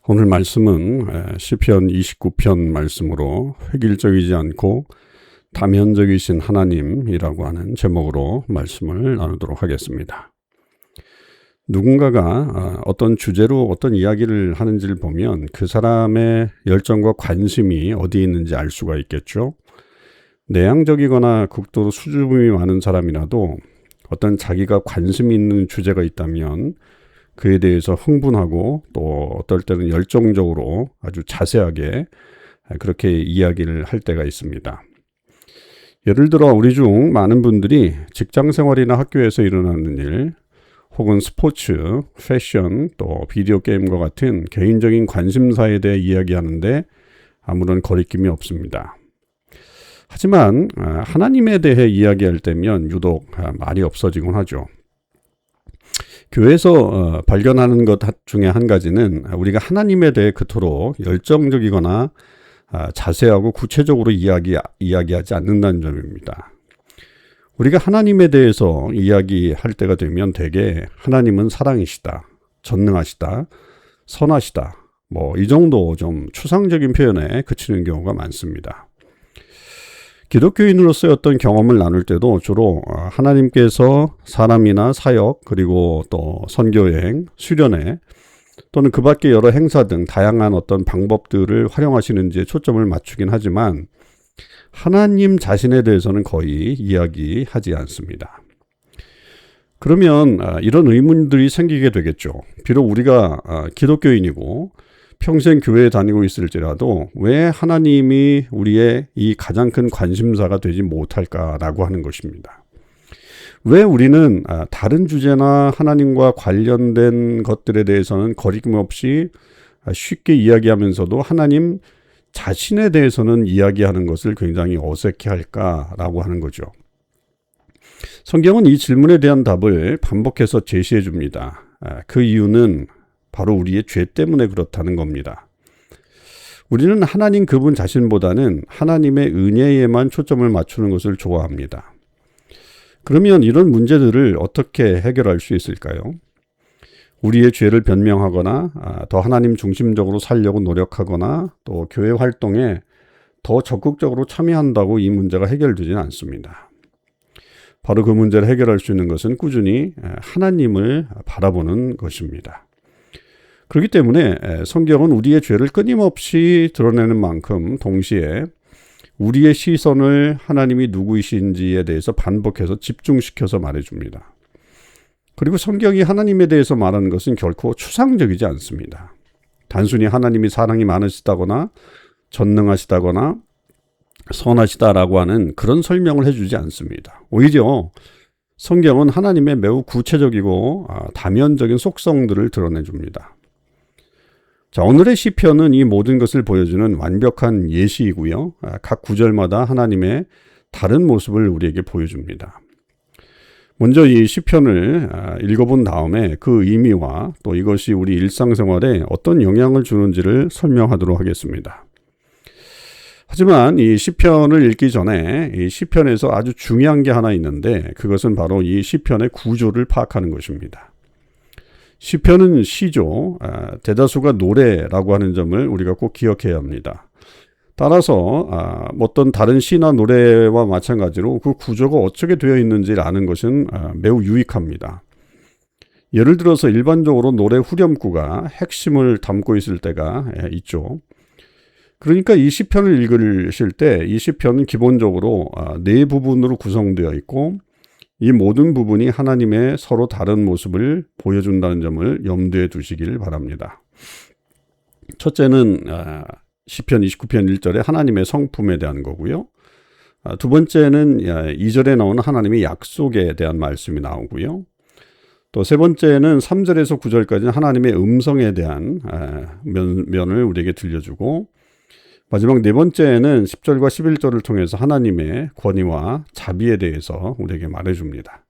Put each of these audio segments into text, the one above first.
오늘 말씀은 시편 29편 말씀으로 획일적이지 않고 다면적이신 하나님이라고 하는 제목으로 말씀을 나누도록 하겠습니다. 누군가가 어떤 주제로 어떤 이야기를 하는지를 보면 그 사람의 열정과 관심이 어디에 있는지 알 수가 있겠죠. 내향적이거나 극도로 수줍음이 많은 사람이라도 어떤 자기가 관심이 있는 주제가 있다면 그에 대해서 흥분하고 또 어떨 때는 열정적으로 아주 자세하게 그렇게 이야기를 할 때가 있습니다. 예를 들어 우리 중 많은 분들이 직장 생활이나 학교에서 일어나는 일 혹은 스포츠, 패션, 또 비디오 게임과 같은 개인적인 관심사에 대해 이야기하는데 아무런 거리낌이 없습니다. 하지만 하나님에 대해 이야기할 때면 유독 말이 없어지곤 하죠. 교회에서 발견하는 것 중에 한 가지는 우리가 하나님에 대해 그토록 열정적이거나 자세하고 구체적으로 이야기하지 않는다는 점입니다. 우리가 하나님에 대해서 이야기할 때가 되면 대개 하나님은 사랑이시다, 전능하시다, 선하시다, 이 정도 좀 추상적인 표현에 그치는 경우가 많습니다. 기독교인으로서의 어떤 경험을 나눌 때도 주로 하나님께서 사람이나 사역 그리고 또 선교여행, 수련회 또는 그 밖의 여러 행사 등 다양한 어떤 방법들을 활용하시는지에 초점을 맞추긴 하지만 하나님 자신에 대해서는 거의 이야기하지 않습니다. 그러면 이런 의문들이 생기게 되겠죠. 비록 우리가 기독교인이고 평생 교회에 다니고 있을지라도 왜 하나님이 우리의 이 가장 큰 관심사가 되지 못할까라고 하는 것입니다. 왜 우리는 다른 주제나 하나님과 관련된 것들에 대해서는 거리낌 없이 쉽게 이야기하면서도 하나님 자신에 대해서는 이야기하는 것을 굉장히 어색해할까라고 하는 거죠. 성경은 이 질문에 대한 답을 반복해서 제시해 줍니다. 그 이유는 바로 우리의 죄 때문에 그렇다는 겁니다. 우리는 하나님 그분 자신보다는 하나님의 은혜에만 초점을 맞추는 것을 좋아합니다. 그러면 이런 문제들을 어떻게 해결할 수 있을까요? 우리의 죄를 변명하거나 더 하나님 중심적으로 살려고 노력하거나 또 교회 활동에 더 적극적으로 참여한다고 이 문제가 해결되지는 않습니다. 바로 그 문제를 해결할 수 있는 것은 꾸준히 하나님을 바라보는 것입니다. 그렇기 때문에 성경은 우리의 죄를 끊임없이 드러내는 만큼 동시에 우리의 시선을 하나님이 누구이신지에 대해서 반복해서 집중시켜서 말해줍니다. 그리고 성경이 하나님에 대해서 말하는 것은 결코 추상적이지 않습니다. 단순히 하나님이 사랑이 많으시다거나 전능하시다거나 선하시다라고 하는 그런 설명을 해주지 않습니다. 오히려 성경은 하나님의 매우 구체적이고 다면적인 속성들을 드러내줍니다. 자, 오늘의 시편은 이 모든 것을 보여주는 완벽한 예시이고요. 각 구절마다 하나님의 다른 모습을 우리에게 보여줍니다. 먼저 이 시편을 읽어본 다음에 그 의미와 또 이것이 우리 일상생활에 어떤 영향을 주는지를 설명하도록 하겠습니다. 하지만 이 시편을 읽기 전에 이 시편에서 아주 중요한 게 하나 있는데 그것은 바로 이 시편의 구조를 파악하는 것입니다. 시편은 시죠. 대다수가 노래라고 하는 점을 우리가 꼭 기억해야 합니다. 따라서 어떤 다른 시나 노래와 마찬가지로 그 구조가 어떻게 되어 있는지를 아는 것은 매우 유익합니다. 예를 들어서 일반적으로 노래 후렴구가 핵심을 담고 있을 때가 있죠. 그러니까 이 시편을 읽으실 때 이 시편은 기본적으로 네 부분으로 구성되어 있고 이 모든 부분이 하나님의 서로 다른 모습을 보여준다는 점을 염두에 두시길 바랍니다. 첫째는 시편 29편 1절에 하나님의 성품에 대한 거고요. 두 번째는 2절에 나오는 하나님의 약속에 대한 말씀이 나오고요. 또 세 번째는 3절에서 9절까지는 하나님의 음성에 대한 면을 우리에게 들려주고 마지막 네 번째는 10절과 11절을 통해서 하나님의 권위와 자비에 대해서 우리에게 말해줍니다.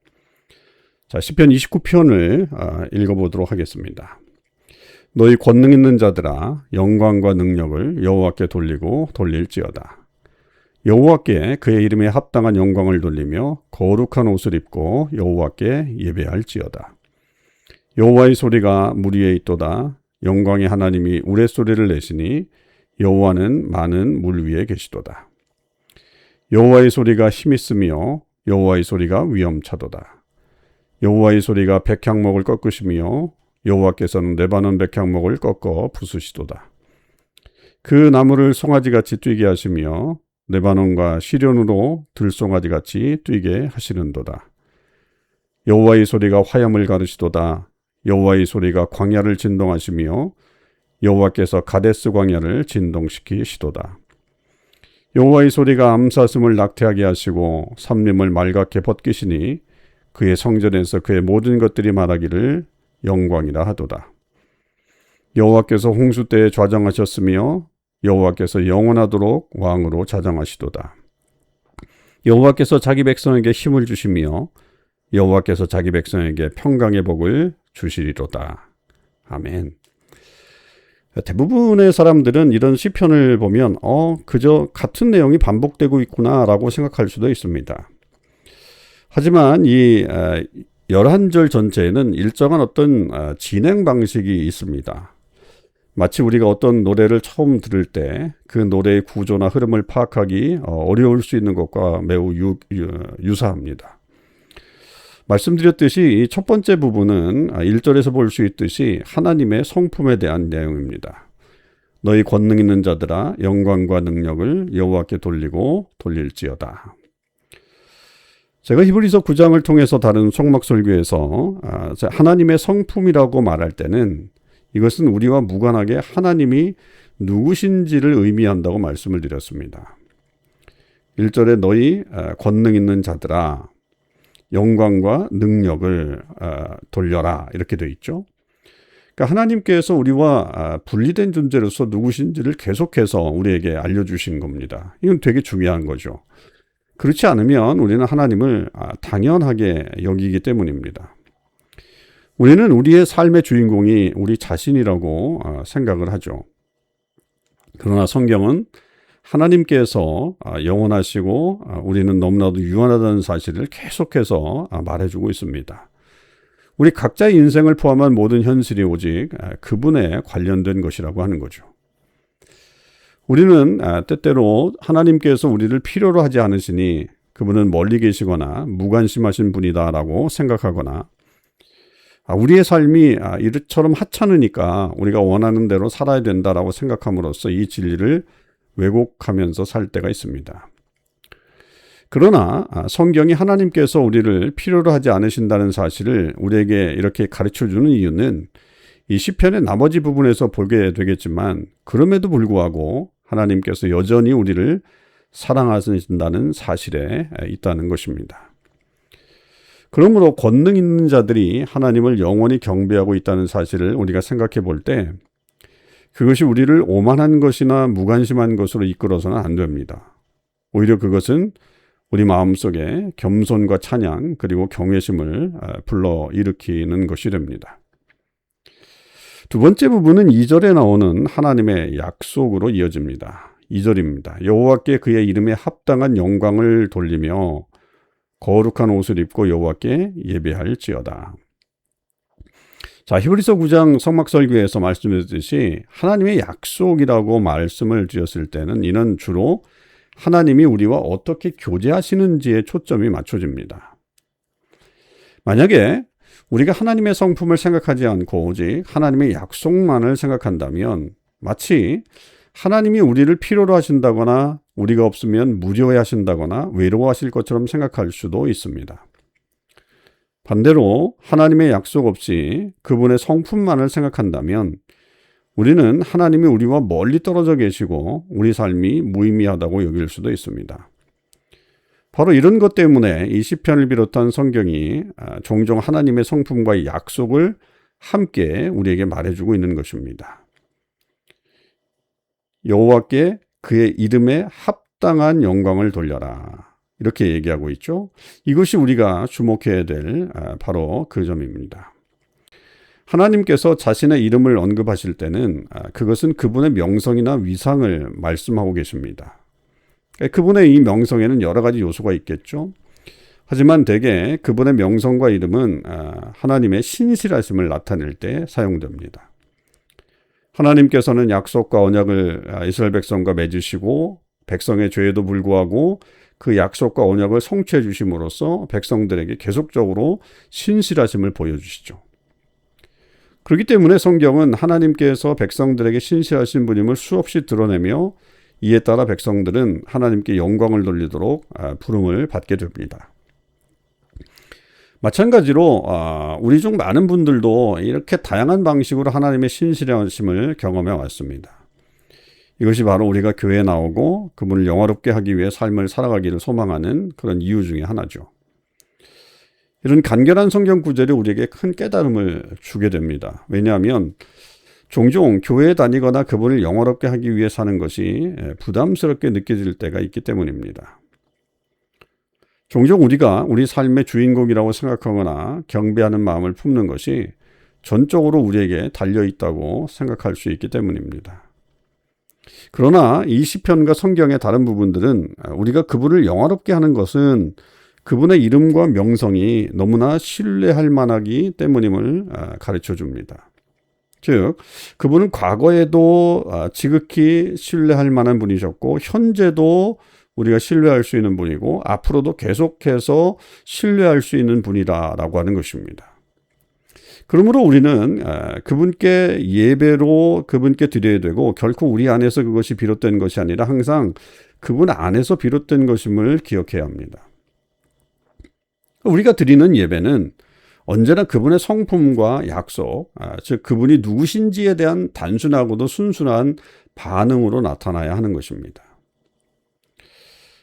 자, 시편 29편을 읽어보도록 하겠습니다. 너희 권능 있는 자들아 영광과 능력을 여호와께 돌리고 돌릴지어다. 여호와께 그의 이름에 합당한 영광을 돌리며 거룩한 옷을 입고 여호와께 예배할지어다. 여호와의 소리가 물 위에 있도다. 영광의 하나님이 우레소리를 내시니 여호와는 많은 물 위에 계시도다. 여호와의 소리가 힘있으며 여호와의 소리가 위엄차도다. 여호와의 소리가 백향목을 꺾으시며 여호와께서는 레바논 백향목을 꺾어 부수시도다. 그 나무를 송아지같이 뛰게 하시며 레바논과 시련으로 들송아지같이 뛰게 하시는도다. 여호와의 소리가 화염을 가르시도다. 여호와의 소리가 광야를 진동하시며 여호와께서 가데스 광야를 진동시키시도다. 여호와의 소리가 암사슴을 낙태하게 하시고 삼림을 말갛게 벗기시니 그의 성전에서 그의 모든 것들이 말하기를 영광이라 하도다. 여호와께서 홍수 때에 좌정하셨으며 여호와께서 영원하도록 왕으로 자정하시도다. 여호와께서 자기 백성에게 힘을 주시며 여호와께서 자기 백성에게 평강의 복을 주시리로다. 아멘. 대부분의 사람들은 이런 시편을 보면 그저 같은 내용이 반복되고 있구나라고 생각할 수도 있습니다. 하지만 이 11절 전체에는 일정한 어떤 진행 방식이 있습니다. 마치 우리가 어떤 노래를 처음 들을 때 그 노래의 구조나 흐름을 파악하기 어려울 수 있는 것과 매우 유사합니다. 말씀드렸듯이 이 첫 번째 부분은 1절에서 볼 수 있듯이 하나님의 성품에 대한 내용입니다. 너희 권능 있는 자들아 영광과 능력을 여호와께 돌리고 돌릴지어다. 제가 히브리서 9장을 통해서 다룬 성막설교에서 하나님의 성품이라고 말할 때는 이것은 우리와 무관하게 하나님이 누구신지를 의미한다고 말씀을 드렸습니다. 1절에 너희 권능 있는 자들아 영광과 능력을 돌려라 이렇게 되어 있죠. 그러니까 하나님께서 우리와 분리된 존재로서 누구신지를 계속해서 우리에게 알려주신 겁니다. 이건 되게 중요한 거죠. 그렇지 않으면 우리는 하나님을 당연하게 여기기 때문입니다. 우리는 우리의 삶의 주인공이 우리 자신이라고 생각을 하죠. 그러나 성경은 하나님께서 영원하시고 우리는 너무나도 유한하다는 사실을 계속해서 말해주고 있습니다. 우리 각자의 인생을 포함한 모든 현실이 오직 그분에 관련된 것이라고 하는 거죠. 우리는 때때로 하나님께서 우리를 필요로 하지 않으시니 그분은 멀리 계시거나 무관심하신 분이다라고 생각하거나 우리의 삶이 이처럼 하찮으니까 우리가 원하는 대로 살아야 된다라고 생각함으로써 이 진리를 왜곡하면서 살 때가 있습니다. 그러나 성경이 하나님께서 우리를 필요로 하지 않으신다는 사실을 우리에게 이렇게 가르쳐주는 이유는 이 시편의 나머지 부분에서 보게 되겠지만 그럼에도 불구하고 하나님께서 여전히 우리를 사랑하신다는 사실에 있다는 것입니다. 그러므로 권능 있는 자들이 하나님을 영원히 경배하고 있다는 사실을 우리가 생각해 볼 때 그것이 우리를 오만한 것이나 무관심한 것으로 이끌어서는 안 됩니다. 오히려 그것은 우리 마음속에 겸손과 찬양 그리고 경외심을 불러일으키는 것이 됩니다. 두 번째 부분은 2절에 나오는 하나님의 약속으로 이어집니다. 2절입니다. 여호와께 그의 이름에 합당한 영광을 돌리며 거룩한 옷을 입고 여호와께 예배할지어다. 자, 히브리서 9장 성막설교에서 말씀드렸듯이 하나님의 약속이라고 말씀을 드렸을 때는 이는 주로 하나님이 우리와 어떻게 교제하시는지에 초점이 맞춰집니다. 만약에 우리가 하나님의 성품을 생각하지 않고 오직 하나님의 약속만을 생각한다면 마치 하나님이 우리를 필요로 하신다거나 우리가 없으면 무료해 하신다거나 외로워하실 것처럼 생각할 수도 있습니다. 반대로 하나님의 약속 없이 그분의 성품만을 생각한다면 우리는 하나님이 우리와 멀리 떨어져 계시고 우리 삶이 무의미하다고 여길 수도 있습니다. 바로 이런 것 때문에 이 시편을 비롯한 성경이 종종 하나님의 성품과의 약속을 함께 우리에게 말해주고 있는 것입니다. 여호와께 그의 이름에 합당한 영광을 돌려라. 이렇게 얘기하고 있죠. 이것이 우리가 주목해야 될 바로 그 점입니다. 하나님께서 자신의 이름을 언급하실 때는 그것은 그분의 명성이나 위상을 말씀하고 계십니다. 그분의 이 명성에는 여러 가지 요소가 있겠죠. 하지만 대개 그분의 명성과 이름은 하나님의 신실하심을 나타낼 때 사용됩니다. 하나님께서는 약속과 언약을 이스라엘 백성과 맺으시고 백성의 죄에도 불구하고 그 약속과 언약을 성취해 주심으로써 백성들에게 계속적으로 신실하심을 보여주시죠. 그렇기 때문에 성경은 하나님께서 백성들에게 신실하신 분임을 수없이 드러내며 이에 따라 백성들은 하나님께 영광을 돌리도록 부름을 받게 됩니다. 마찬가지로 우리 중 많은 분들도 이렇게 다양한 방식으로 하나님의 신실하심을 경험해 왔습니다. 이것이 바로 우리가 교회에 나오고 그분을 영화롭게 하기 위해 삶을 살아가기를 소망하는 그런 이유 중에 하나죠. 이런 간결한 성경 구절이 우리에게 큰 깨달음을 주게 됩니다. 왜냐하면 종종 교회에 다니거나 그분을 영화롭게 하기 위해 사는 것이 부담스럽게 느껴질 때가 있기 때문입니다. 종종 우리가 우리 삶의 주인공이라고 생각하거나 경배하는 마음을 품는 것이 전적으로 우리에게 달려있다고 생각할 수 있기 때문입니다. 그러나 이 시편과 성경의 다른 부분들은 우리가 그분을 영화롭게 하는 것은 그분의 이름과 명성이 너무나 신뢰할 만하기 때문임을 가르쳐 줍니다. 즉, 그분은 과거에도 지극히 신뢰할 만한 분이셨고 현재도 우리가 신뢰할 수 있는 분이고 앞으로도 계속해서 신뢰할 수 있는 분이다라고 하는 것입니다. 그러므로 우리는 그분께 예배로 그분께 드려야 되고 결코 우리 안에서 그것이 비롯된 것이 아니라 항상 그분 안에서 비롯된 것임을 기억해야 합니다. 우리가 드리는 예배는 언제나 그분의 성품과 약속, 즉 그분이 누구신지에 대한 단순하고도 순수한 반응으로 나타나야 하는 것입니다.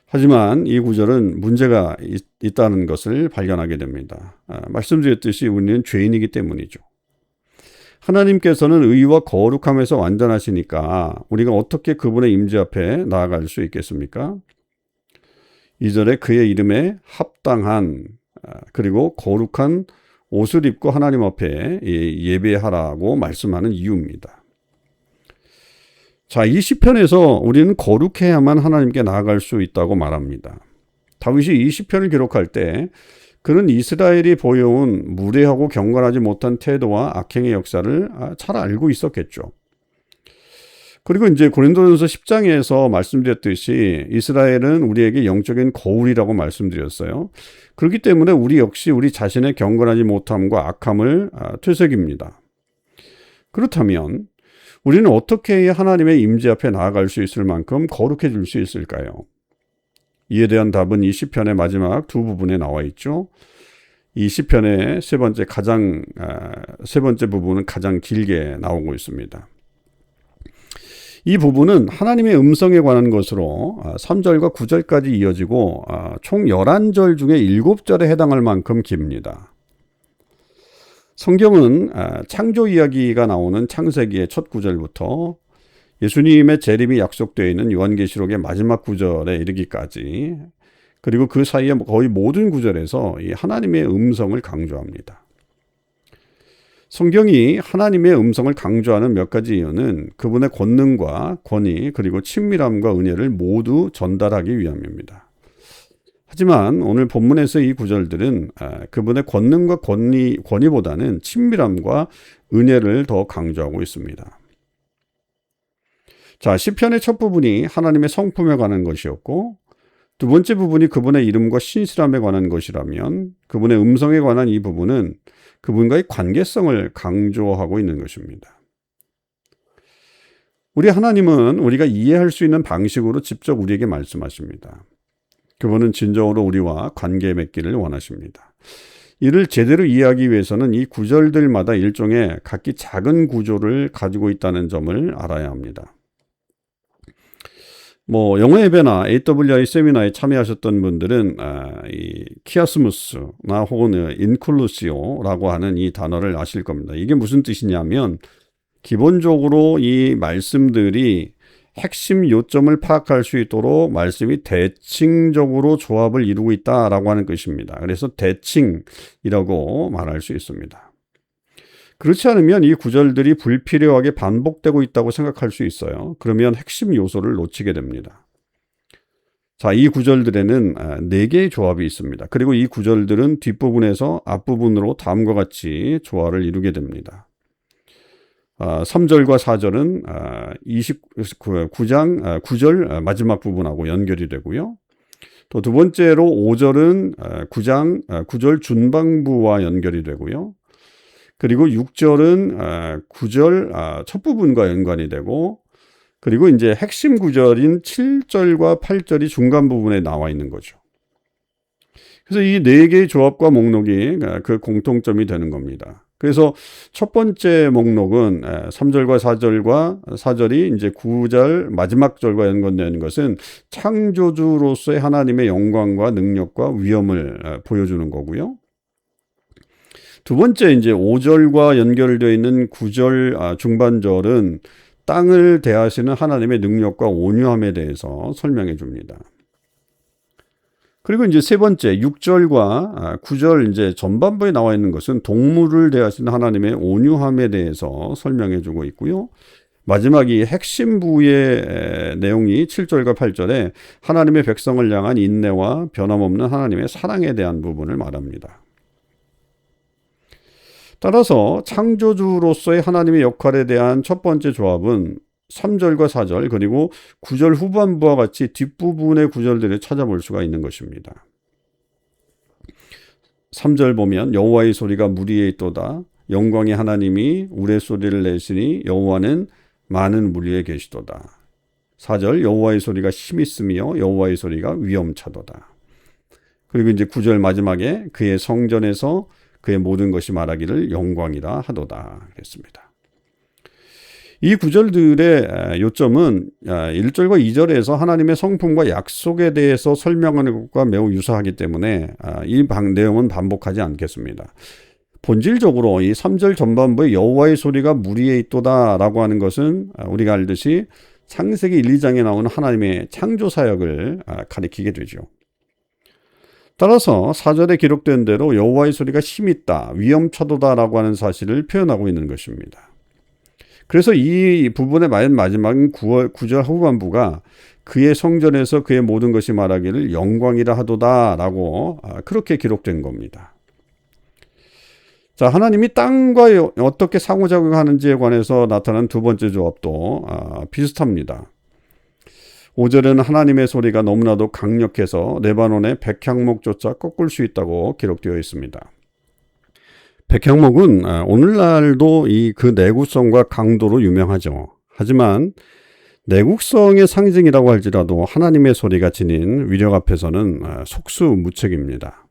하지만 이 구절은 문제가 있다는 것을 발견하게 됩니다. 말씀드렸듯이 우리는 죄인이기 때문이죠. 하나님께서는 의와 거룩함에서 완전하시니까 우리가 어떻게 그분의 임재 앞에 나아갈 수 있겠습니까? 2절에 그의 이름에 합당한 그리고 거룩한 옷을 입고 하나님 앞에 예배하라고 말씀하는 이유입니다. 자, 이 시편에서 우리는 거룩해야만 하나님께 나아갈 수 있다고 말합니다. 다윗이 이 시편을 기록할 때 그는 이스라엘이 보여온 무례하고 경건하지 못한 태도와 악행의 역사를 잘 알고 있었겠죠. 그리고 이제 고린도전서 10장에서 말씀드렸듯이 이스라엘은 우리에게 영적인 거울이라고 말씀드렸어요. 그렇기 때문에 우리 역시 우리 자신의 경건하지 못함과 악함을 되새깁니다. 그렇다면 우리는 어떻게 해야 하나님의 임재 앞에 나아갈 수 있을 만큼 거룩해질 수 있을까요? 이에 대한 답은 이 시편의 마지막 두 부분에 나와 있죠. 이 시편의 세 번째 부분은 가장 길게 나오고 있습니다. 이 부분은 하나님의 음성에 관한 것으로 3절과 9절까지 이어지고 총 11절 중에 7절에 해당할 만큼 깁니다. 성경은 창조 이야기가 나오는 창세기의 첫 구절부터 예수님의 재림이 약속되어 있는 요한계시록의 마지막 구절에 이르기까지 그리고 그 사이에 거의 모든 구절에서 이 하나님의 음성을 강조합니다. 성경이 하나님의 음성을 강조하는 몇 가지 이유는 그분의 권능과 권위 그리고 친밀함과 은혜를 모두 전달하기 위함입니다. 하지만 오늘 본문에서 이 구절들은 그분의 권능과 권위보다는 친밀함과 은혜를 더 강조하고 있습니다. 자, 시편의 첫 부분이 하나님의 성품에 관한 것이었고 두 번째 부분이 그분의 이름과 신실함에 관한 것이라면 그분의 음성에 관한 이 부분은 그분과의 관계성을 강조하고 있는 것입니다. 우리 하나님은 우리가 이해할 수 있는 방식으로 직접 우리에게 말씀하십니다. 그분은 진정으로 우리와 관계 맺기를 원하십니다. 이를 제대로 이해하기 위해서는 이 구절들마다 일종의 각기 작은 구조를 가지고 있다는 점을 알아야 합니다. 영어 예배나 AWI 세미나에 참여하셨던 분들은 이 키아스무스나 혹은 인클루시오라고 하는 이 단어를 아실 겁니다. 이게 무슨 뜻이냐면 기본적으로 이 말씀들이 핵심 요점을 파악할 수 있도록 말씀이 대칭적으로 조합을 이루고 있다라고 하는 것입니다. 그래서 대칭이라고 말할 수 있습니다. 그렇지 않으면 이 구절들이 불필요하게 반복되고 있다고 생각할 수 있어요. 그러면 핵심 요소를 놓치게 됩니다. 자, 이 구절들에는 4개의 조합이 있습니다. 그리고 이 구절들은 뒷부분에서 앞부분으로 다음과 같이 조화를 이루게 됩니다. 3절과 4절은 29장 9절 마지막 부분하고 연결이 되고요. 또 두 번째로 5절은 9장 9절 중반부와 연결이 되고요. 그리고 6절은 9절 첫 부분과 연관이 되고, 그리고 이제 핵심 구절인 7절과 8절이 중간 부분에 나와 있는 거죠. 그래서 이 네 개의 조합과 목록이 그 공통점이 되는 겁니다. 그래서 첫 번째 목록은 3절과 4절이 이제 9절 마지막 절과 연관되는 것은 창조주로서의 하나님의 영광과 능력과 위엄을 보여주는 거고요. 두 번째 이제 5절과 연결되어 있는 9절 중반절은 땅을 대하시는 하나님의 능력과 온유함에 대해서 설명해 줍니다. 그리고 이제 세 번째 6절과 9절 이제 전반부에 나와 있는 것은 동물을 대하시는 하나님의 온유함에 대해서 설명해 주고 있고요. 마지막 이 핵심 부의 내용이 7절과 8절에 하나님의 백성을 향한 인내와 변함없는 하나님의 사랑에 대한 부분을 말합니다. 따라서 창조주로서의 하나님의 역할에 대한 첫 번째 조합은 3절과 4절 그리고 9절 후반부와 같이 뒷부분의 구절들을 찾아볼 수가 있는 것입니다. 3절 보면 여호와의 소리가 물 위에 있도다. 영광의 하나님이 우레소리를 내시니 여호와는 많은 물 위에 계시도다. 4절 여호와의 소리가 힘있으며 여호와의 소리가 위엄차도다. 그리고 이제 9절 마지막에 그의 성전에서 그의 모든 것이 말하기를 영광이라 하도다 그랬습니다. 이 구절들의 요점은 1절과 2절에서 하나님의 성품과 약속에 대해서 설명하는 것과 매우 유사하기 때문에 이 내용은 반복하지 않겠습니다. 본질적으로 이 3절 전반부에 여호와의 소리가 물 위에 있도다 라고 하는 것은 우리가 알듯이 창세기 1, 2장에 나오는 하나님의 창조 사역을 가리키게 되죠. 따라서 4절에 기록된 대로 여호와의 소리가 힘있다, 위엄차도다라고 하는 사실을 표현하고 있는 것입니다. 그래서 이 부분의 마지막인 9절 후반부가 그의 성전에서 그의 모든 것이 말하기를 영광이라 하도다라고 그렇게 기록된 겁니다. 자, 하나님이 땅과 어떻게 상호작용하는지에 관해서 나타난 두 번째 조합도 비슷합니다. 5절에는 하나님의 소리가 너무나도 강력해서 레바논의 백향목조차 꺾을 수 있다고 기록되어 있습니다. 백향목은 오늘날도 그 내구성과 강도로 유명하죠. 하지만 내국성의 상징이라고 할지라도 하나님의 소리가 지닌 위력 앞에서는 속수무책입니다.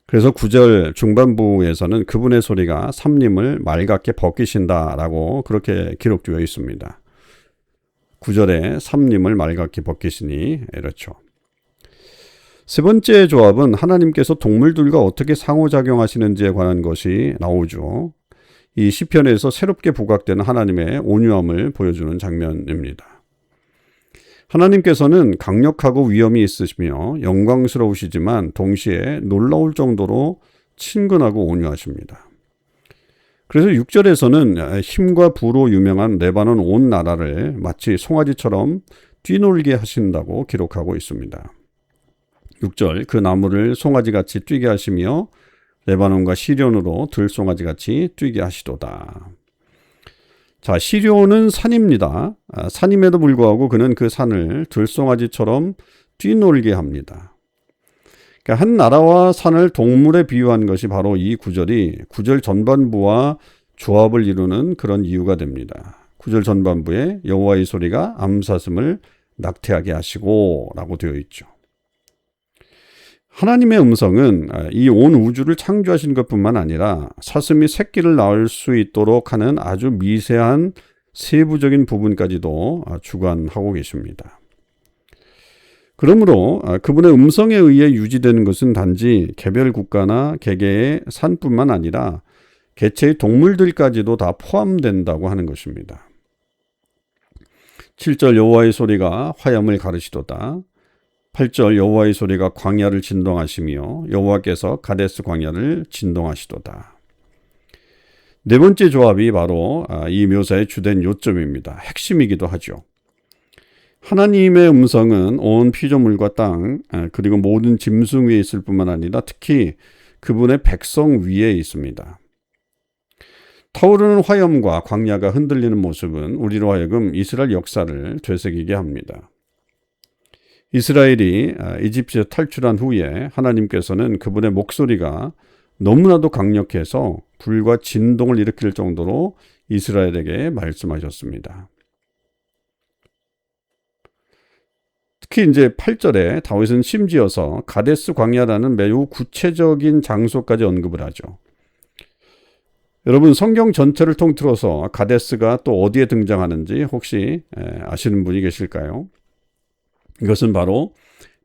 그래서 9절 중반부에서는 그분의 소리가 삼림을 맑게 벗기신다라고 그렇게 기록되어 있습니다. 9절에 삼림을 맑게 벗기시니 이렇죠. 세 번째 조합은 하나님께서 동물들과 어떻게 상호작용하시는지에 관한 것이 나오죠. 이 시편에서 새롭게 부각되는 하나님의 온유함을 보여주는 장면입니다. 하나님께서는 강력하고 위엄이 있으시며 영광스러우시지만 동시에 놀라울 정도로 친근하고 온유하십니다. 그래서 6절에서는 힘과 부로 유명한 레바논 온 나라를 마치 송아지처럼 뛰놀게 하신다고 기록하고 있습니다. 6절 그 나무를 송아지같이 뛰게 하시며 레바논과 시련으로 들송아지같이 뛰게 하시도다. 자, 시련은 산입니다. 산임에도 불구하고 그는 그 산을 들송아지처럼 뛰놀게 합니다. 그러니까 한 나라와 산을 동물에 비유한 것이 바로 이 구절이 9절 전반부와 조합을 이루는 그런 이유가 됩니다. 9절 전반부에 여호와의 소리가 암사슴을 낙태하게 하시고 라고 되어 있죠. 하나님의 음성은 이 온 우주를 창조하신 것뿐만 아니라 사슴이 새끼를 낳을 수 있도록 하는 아주 미세한 세부적인 부분까지도 주관하고 계십니다. 그러므로 그분의 음성에 의해 유지되는 것은 단지 개별 국가나 개개의 산뿐만 아니라 개체의 동물들까지도 다 포함된다고 하는 것입니다. 7절 여호와의 소리가 화염을 가르시도다. 8절 여호와의 소리가 광야를 진동하시며 여호와께서 가데스 광야를 진동하시도다. 네 번째 조합이 바로 이 묘사의 주된 요점입니다. 핵심이기도 하죠. 하나님의 음성은 온 피조물과 땅 그리고 모든 짐승 위에 있을 뿐만 아니라 특히 그분의 백성 위에 있습니다. 타오르는 화염과 광야가 흔들리는 모습은 우리로 하여금 이스라엘 역사를 되새기게 합니다. 이스라엘이 이집트에서 탈출한 후에 하나님께서는 그분의 목소리가 너무나도 강력해서 불과 진동을 일으킬 정도로 이스라엘에게 말씀하셨습니다. 특히 이제 8절에 다윗은 심지어서 가데스 광야라는 매우 구체적인 장소까지 언급을 하죠. 여러분, 성경 전체를 통틀어서 가데스가 또 어디에 등장하는지 혹시 아시는 분이 계실까요? 이것은 바로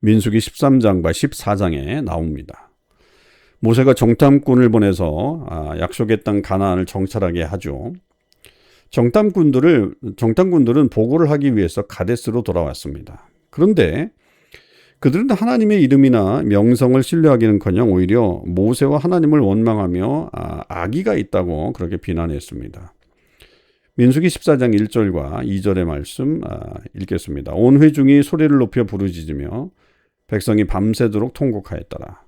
민수기 13장과 14장에 나옵니다. 모세가 정탐꾼을 보내서 약속의 땅 가나안을 정찰하게 하죠. 정탐꾼들은 보고를 하기 위해서 가데스로 돌아왔습니다. 그런데 그들은 하나님의 이름이나 명성을 신뢰하기는커녕 오히려 모세와 하나님을 원망하며 악의가 있다고 그렇게 비난했습니다. 민수기 14장 1절과 2절의 말씀 읽겠습니다. 온 회중이 소리를 높여 부르짖으며 백성이 밤새도록 통곡하였더라.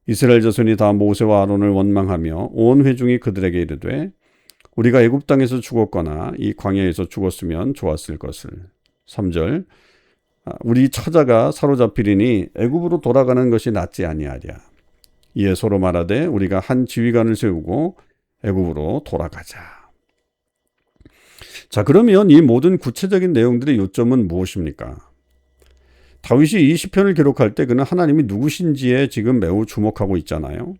이스라엘 자손이 다 모세와 아론을 원망하며 온 회중이 그들에게 이르되 우리가 애굽 땅에서 죽었거나 이 광야에서 죽었으면 좋았을 것을. 3절 우리 처자가 사로잡히리니 애굽으로 돌아가는 것이 낫지 아니하랴. 이에 서로 말하되 우리가 한 지휘관을 세우고 애굽으로 돌아가자. 자, 그러면 이 모든 구체적인 내용들의 요점은 무엇입니까? 다윗이 이 시편을 기록할 때 그는 하나님이 누구신지에 지금 매우 주목하고 있잖아요.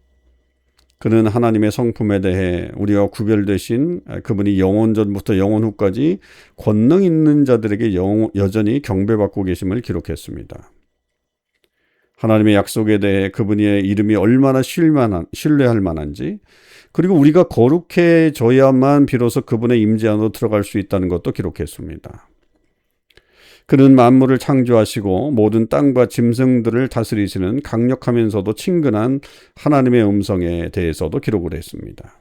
그는 하나님의 성품에 대해 우리와 구별되신 그분이 영원 전부터 영원 후까지 권능 있는 자들에게 여전히 경배받고 계심을 기록했습니다. 하나님의 약속에 대해 그분의 이름이 얼마나 신뢰할 만한지, 그리고 우리가 거룩해져야만 비로소 그분의 임재 안으로 들어갈 수 있다는 것도 기록했습니다. 그는 만물을 창조하시고 모든 땅과 짐승들을 다스리시는 강력하면서도 친근한 하나님의 음성에 대해서도 기록을 했습니다.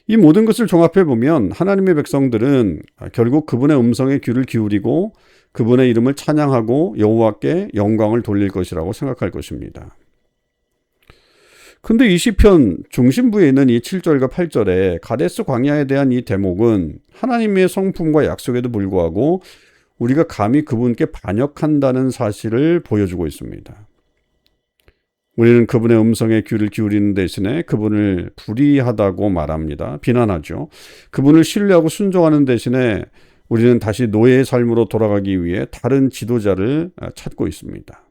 이 모든 것을 종합해 보면 하나님의 백성들은 결국 그분의 음성에 귀를 기울이고 그분의 이름을 찬양하고 여호와께 영광을 돌릴 것이라고 생각할 것입니다. 근데 이 시편 중심부에 있는 이 7절과 8절에 가데스 광야에 대한 이 대목은 하나님의 성품과 약속에도 불구하고 우리가 감히 그분께 반역한다는 사실을 보여주고 있습니다. 우리는 그분의 음성에 귀를 기울이는 대신에 그분을 불의하다고 말합니다. 비난하죠. 그분을 신뢰하고 순종하는 대신에 우리는 다시 노예의 삶으로 돌아가기 위해 다른 지도자를 찾고 있습니다.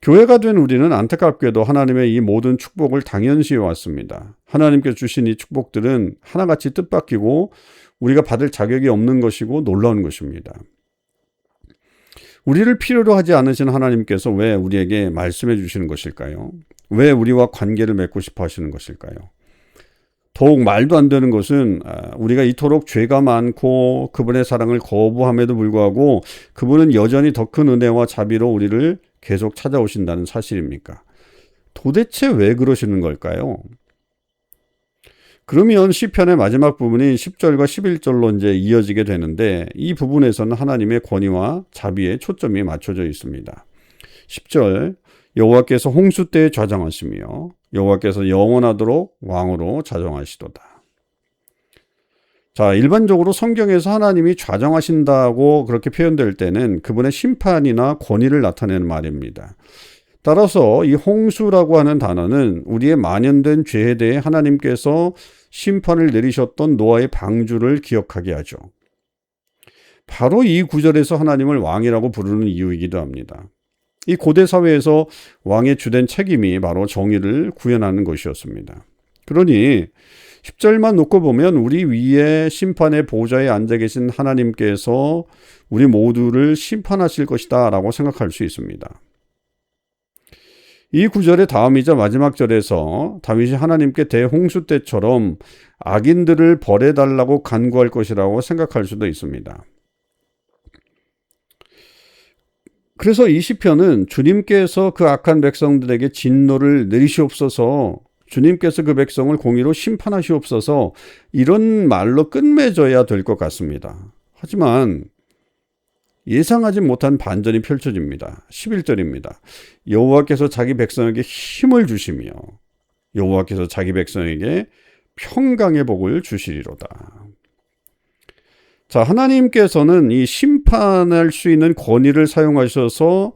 교회가 된 우리는 안타깝게도 하나님의 이 모든 축복을 당연시해 왔습니다. 하나님께 주신 이 축복들은 하나같이 뜻밖이고 우리가 받을 자격이 없는 것이고 놀라운 것입니다. 우리를 필요로 하지 않으신 하나님께서 왜 우리에게 말씀해 주시는 것일까요? 왜 우리와 관계를 맺고 싶어 하시는 것일까요? 더욱 말도 안 되는 것은 우리가 이토록 죄가 많고 그분의 사랑을 거부함에도 불구하고 그분은 여전히 더 큰 은혜와 자비로 우리를 계속 찾아오신다는 사실입니까? 도대체 왜 그러시는 걸까요? 그러면 시편의 마지막 부분인 10절과 11절로 이제 이어지게 되는데 이 부분에서는 하나님의 권위와 자비에 초점이 맞춰져 있습니다. 10절 여호와께서 홍수 때에 좌정하시며 여호와께서 영원하도록 왕으로 좌정하시도다. 자, 일반적으로 성경에서 하나님이 좌정하신다고 그렇게 표현될 때는 그분의 심판이나 권위를 나타내는 말입니다. 따라서 이 홍수라고 하는 단어는 우리의 만연된 죄에 대해 하나님께서 심판을 내리셨던 노아의 방주를 기억하게 하죠. 바로 이 구절에서 하나님을 왕이라고 부르는 이유이기도 합니다. 이 고대 사회에서 왕의 주된 책임이 바로 정의를 구현하는 것이었습니다. 그러니 10절만 놓고 보면 우리 위에 심판의 보좌에 앉아 계신 하나님께서 우리 모두를 심판하실 것이다 라고 생각할 수 있습니다. 이 구절의 다음이자 마지막 절에서 다윗이 하나님께 대홍수 때처럼 악인들을 벌해달라고 간구할 것이라고 생각할 수도 있습니다. 그래서 이 시편은 주님께서 그 악한 백성들에게 진노를 내리시옵소서, 주님께서 그 백성을 공의로 심판하시옵소서, 이런 말로 끝맺어야 될 것 같습니다. 하지만 예상하지 못한 반전이 펼쳐집니다. 11절입니다. 여호와께서 자기 백성에게 힘을 주시며, 여호와께서 자기 백성에게 평강의 복을 주시리로다. 자, 하나님께서는 이 심판할 수 있는 권위를 사용하셔서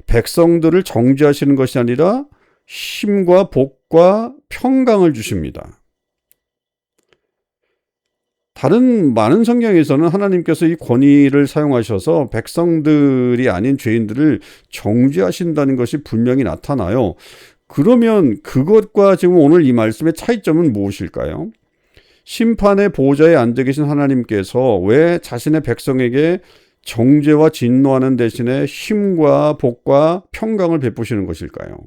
백성들을 정죄하시는 것이 아니라 힘과 복과 평강을 주십니다. 다른 많은 성경에서는 하나님께서 이 권위를 사용하셔서 백성들이 아닌 죄인들을 정죄하신다는 것이 분명히 나타나요. 그러면 그것과 지금 오늘 이 말씀의 차이점은 무엇일까요? 심판의 보좌에 앉아 계신 하나님께서 왜 자신의 백성에게 정죄와 진노하는 대신에 힘과 복과 평강을 베푸시는 것일까요?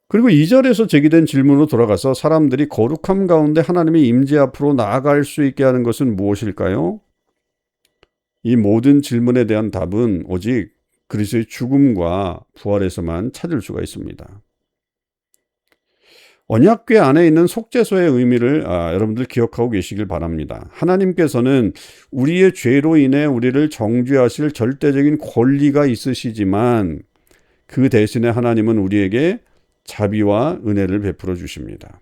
그리고 2절에서 제기된 질문으로 돌아가서 사람들이 거룩함 가운데 하나님의 임재 앞으로 나아갈 수 있게 하는 것은 무엇일까요? 이 모든 질문에 대한 답은 오직 그리스도의 죽음과 부활에서만 찾을 수가 있습니다. 언약궤 안에 있는 속죄소의 의미를 여러분들 기억하고 계시길 바랍니다. 하나님께서는 우리의 죄로 인해 우리를 정죄하실 절대적인 권리가 있으시지만 그 대신에 하나님은 우리에게 자비와 은혜를 베풀어 주십니다.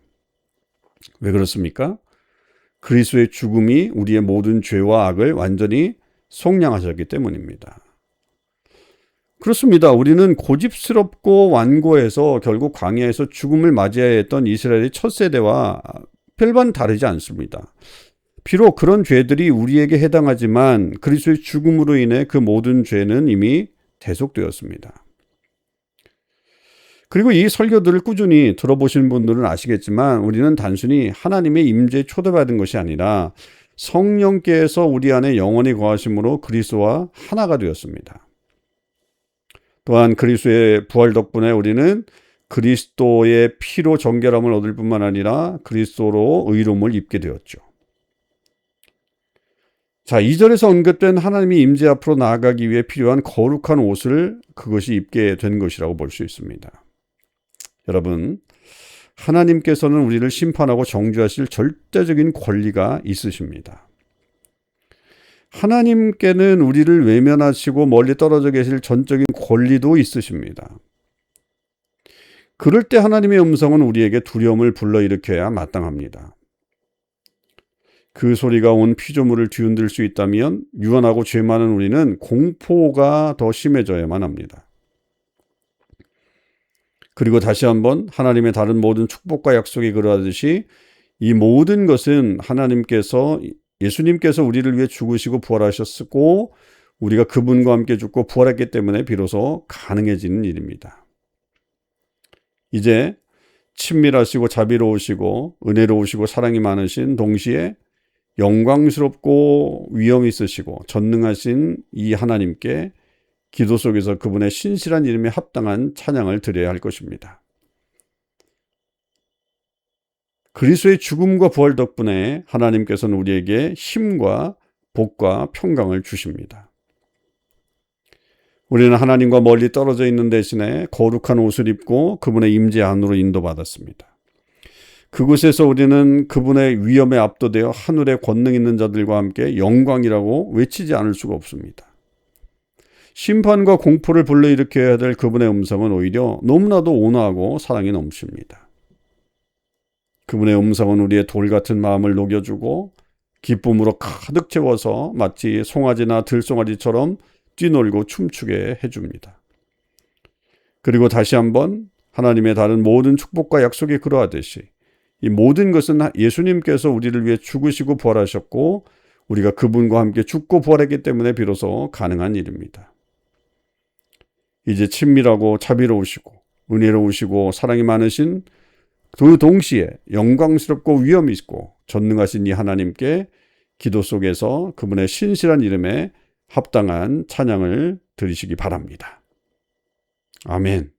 왜 그렇습니까? 그리스도의 죽음이 우리의 모든 죄와 악을 완전히 속량하셨기 때문입니다. 그렇습니다. 우리는 고집스럽고 완고해서 결국 광야에서 죽음을 맞이해야 했던 이스라엘의 첫 세대와 별반 다르지 않습니다. 비록 그런 죄들이 우리에게 해당하지만 그리스도의 죽음으로 인해 그 모든 죄는 이미 대속되었습니다. 그리고 이 설교들을 꾸준히 들어보신 분들은 아시겠지만 우리는 단순히 하나님의 임재에 초대받은 것이 아니라 성령께서 우리 안에 영원히 거하심으로 그리스도와 하나가 되었습니다. 또한 그리스도의 부활 덕분에 우리는 그리스도의 피로 정결함을 얻을 뿐만 아니라 그리스도로 의로움을 입게 되었죠. 자, 2절에서 언급된 하나님이 임재 앞으로 나아가기 위해 필요한 거룩한 옷을 그것이 입게 된 것이라고 볼 수 있습니다. 여러분, 하나님께서는 우리를 심판하고 정죄하실 절대적인 권리가 있으십니다. 하나님께는 우리를 외면하시고 멀리 떨어져 계실 전적인 권리도 있으십니다. 그럴 때 하나님의 음성은 우리에게 두려움을 불러일으켜야 마땅합니다. 그 소리가 온 피조물을 뒤흔들 수 있다면 유한하고 죄 많은 우리는 공포가 더 심해져야만 합니다. 그리고 다시 한번 하나님의 다른 모든 축복과 약속이 그러하듯이 이 모든 것은 예수님께서 우리를 위해 죽으시고 부활하셨고 우리가 그분과 함께 죽고 부활했기 때문에 비로소 가능해지는 일입니다. 이제 친밀하시고 자비로우시고 은혜로우시고 사랑이 많으신 동시에 영광스럽고 위엄 있으시고 전능하신 이 하나님께 기도 속에서 그분의 신실한 이름에 합당한 찬양을 드려야 할 것입니다. 그리스도의 죽음과 부활 덕분에 하나님께서는 우리에게 힘과 복과 평강을 주십니다. 우리는 하나님과 멀리 떨어져 있는 대신에 거룩한 옷을 입고 그분의 임재 안으로 인도받았습니다. 그곳에서 우리는 그분의 위엄에 압도되어 하늘의 권능 있는 자들과 함께 영광이라고 외치지 않을 수가 없습니다. 심판과 공포를 불러일으켜야 될 그분의 음성은 오히려 너무나도 온화하고 사랑이 넘칩니다. 그분의 음성은 우리의 돌 같은 마음을 녹여주고 기쁨으로 가득 채워서 마치 송아지나 들송아지처럼 뛰놀고 춤추게 해줍니다. 그리고 다시 한번 하나님의 다른 모든 축복과 약속이 그러하듯이 이 모든 것은 예수님께서 우리를 위해 죽으시고 부활하셨고 우리가 그분과 함께 죽고 부활했기 때문에 비로소 가능한 일입니다. 이제 친밀하고 자비로우시고 은혜로우시고 사랑이 많으신 그 동시에 영광스럽고 위엄 있고 전능하신 이 하나님께 기도 속에서 그분의 신실한 이름에 합당한 찬양을 드리시기 바랍니다. 아멘.